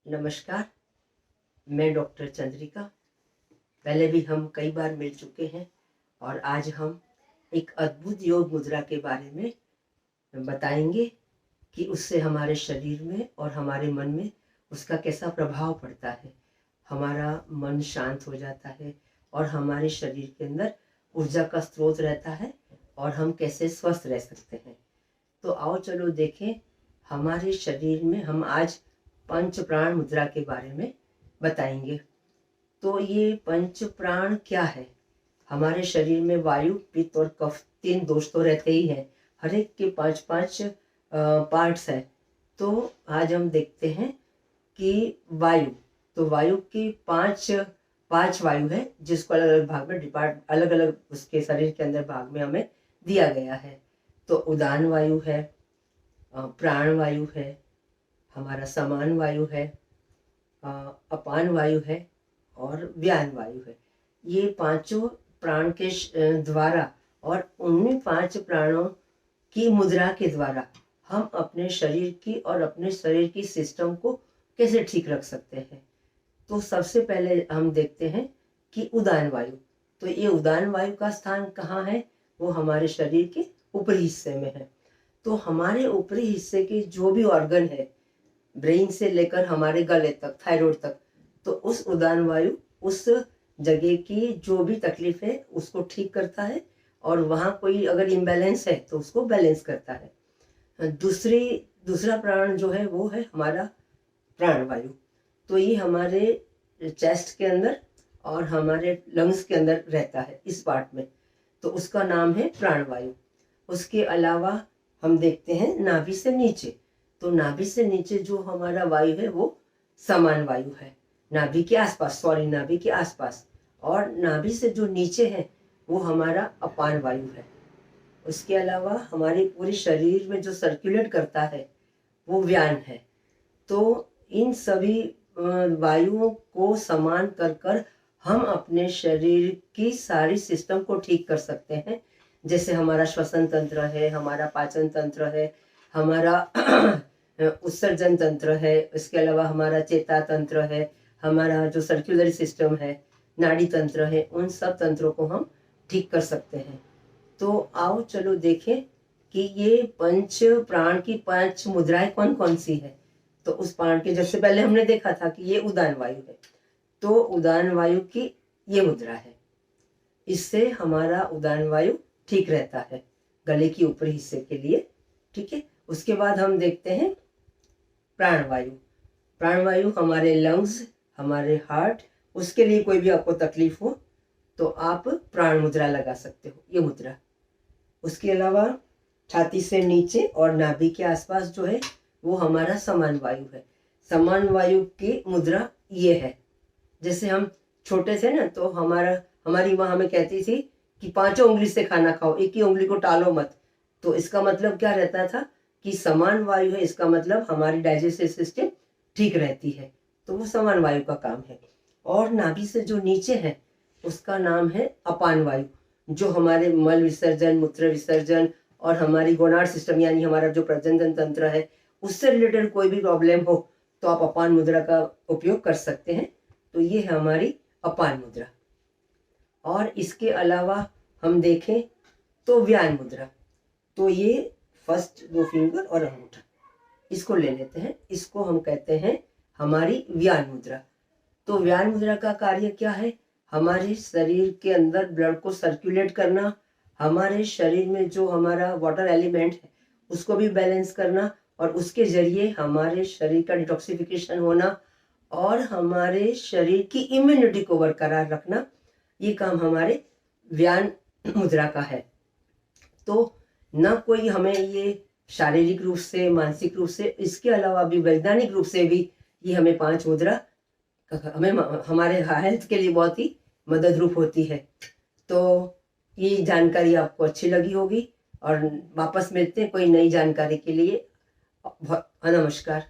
नमस्कार। मैं डॉक्टर चंद्रिका। पहले भी हम कई बार मिल चुके हैं और आज हम एक अद्भुत योग मुद्रा के बारे में बताएंगे कि उससे हमारे शरीर में और हमारे मन में उसका कैसा प्रभाव पड़ता है। हमारा मन शांत हो जाता है और हमारे शरीर के अंदर ऊर्जा का स्रोत रहता है और हम कैसे स्वस्थ रह सकते हैं। तो आओ चलो देखें, हमारे शरीर में हम आज पंच प्राण मुद्रा के बारे में बताएंगे। तो ये पंच प्राण क्या है? हमारे शरीर में वायु, पित्त और कफ तीन दोष तो रहते ही हैं। हर एक के पांच पांच पार्ट्स हैं। तो आज हम देखते हैं कि वायु, तो वायु की पांच वायु है जिसको अलग अलग भाग में अलग अलग उसके शरीर के अंदर भाग में हमें दिया गया है। तो उदान वायु है, प्राण वायु है, हमारा समान वायु है, अपान वायु है और व्यान वायु है। ये पांचों प्राण के द्वारा और उन्हीं पांच प्राणों की मुद्रा के द्वारा हम अपने शरीर की और अपने शरीर की सिस्टम को कैसे ठीक रख सकते हैं। तो सबसे पहले हम देखते हैं कि उदान वायु। तो ये उदान वायु का स्थान कहाँ है? वो हमारे शरीर के ऊपरी हिस्से में है। तो हमारे ऊपरी हिस्से के जो भी ऑर्गन है, ब्रेन से लेकर हमारे गले तक, थायराइड तक, तो उस उदान वायु उस जगह की जो भी तकलीफ है उसको ठीक करता है और वहाँ कोई अगर इम्बैलेंस है तो उसको बैलेंस करता है। दूसरा प्राण जो है वो है हमारा प्राण वायु। तो ये हमारे चेस्ट के अंदर और हमारे लंग्स के अंदर रहता है, इस पार्ट में। तो उसका नाम है प्राण वायु। उसके अलावा हम देखते हैं नाभि से नीचे। तो नाभि से नीचे जो हमारा वायु है वो समान वायु है, नाभि के आसपास। और नाभि से जो नीचे है वो हमारा अपान वायु है। उसके अलावा हमारे पूरे शरीर में जो सर्कुलेट करता है वो व्यान है। तो इन सभी वायुओं को समान कर हम अपने शरीर की सारी सिस्टम को ठीक कर सकते हैं। जैसे हमारा श्वसन तंत्र है, हमारा पाचन तंत्र है, हमारा उत्सर्जन तंत्र है, इसके अलावा हमारा चेता तंत्र है, हमारा जो सर्कुलरी सिस्टम है, नाड़ी तंत्र है, उन सब तंत्रों को हम ठीक कर सकते हैं। तो आओ चलो देखें कि ये पंच प्राण की पांच मुद्राएं कौन कौन सी है। तो उस प्राण के जैसे पहले हमने देखा था कि ये उदान वायु है, तो उदान वायु की ये मुद्रा है। इससे हमारा उदान वायु ठीक रहता है गले की ऊपरी हिस्से के लिए। ठीक है। उसके बाद हम देखते हैं प्राण वायु हमारे लंग्स, हमारे हार्ट, उसके लिए कोई भी आपको तकलीफ हो तो आप प्राण मुद्रा लगा सकते हो, ये मुद्रा। उसके अलावा छाती से नीचे और नाभि के आसपास जो है वो हमारा समान वायु है। समान वायु की मुद्रा ये है। जैसे हम छोटे थे ना, तो हमारी माँ हमें कहती थी कि पांचों उंगली से खाना खाओ, एक ही उंगली को टालो मत। तो इसका मतलब क्या रहता था कि समान वायु है, इसका मतलब हमारी डाइजेस्टिव सिस्टम ठीक रहती है। तो वो समान वायु का काम है। और नाभि से जो नीचे है उसका नाम है अपान वायु, जो हमारे मल विसर्जन, मूत्र विसर्जन और हमारी गोनाड सिस्टम यानी हमारा जो प्रजनन तंत्र है उससे रिलेटेड कोई भी प्रॉब्लम हो तो आप अपान मुद्रा का उपयोग कर सकते हैं। तो ये है हमारी अपान मुद्रा। और इसके अलावा हम देखें तो व्यान मुद्रा। तो ये फर्स्ट दो फिंगर और अंगूठा इसको ले लेते हैं, इसको हम कहते हैं हमारी व्यान मुद्रा। तो व्यान मुद्रा का कार्य क्या है? हमारे शरीर के अंदर ब्लड को सर्कुलेट करना, हमारे शरीर में जो हमारा वाटर एलिमेंट है उसको भी बैलेंस करना और उसके जरिए हमारे शरीर का डिटॉक्सिफिकेशन होना और हमारे शरीर की इम्यूनिटी को बरकरार रखना, ये काम हमारे व्यान मुद्रा का है। तो न कोई हमें ये शारीरिक रूप से, मानसिक रूप से, इसके अलावा भी वैज्ञानिक रूप से भी ये हमें पांच मुद्रा हमें हमारे हेल्थ के लिए बहुत ही मदद रूप होती है। तो ये जानकारी आपको अच्छी लगी होगी और वापस मिलते हैं कोई नई जानकारी के लिए। नमस्कार।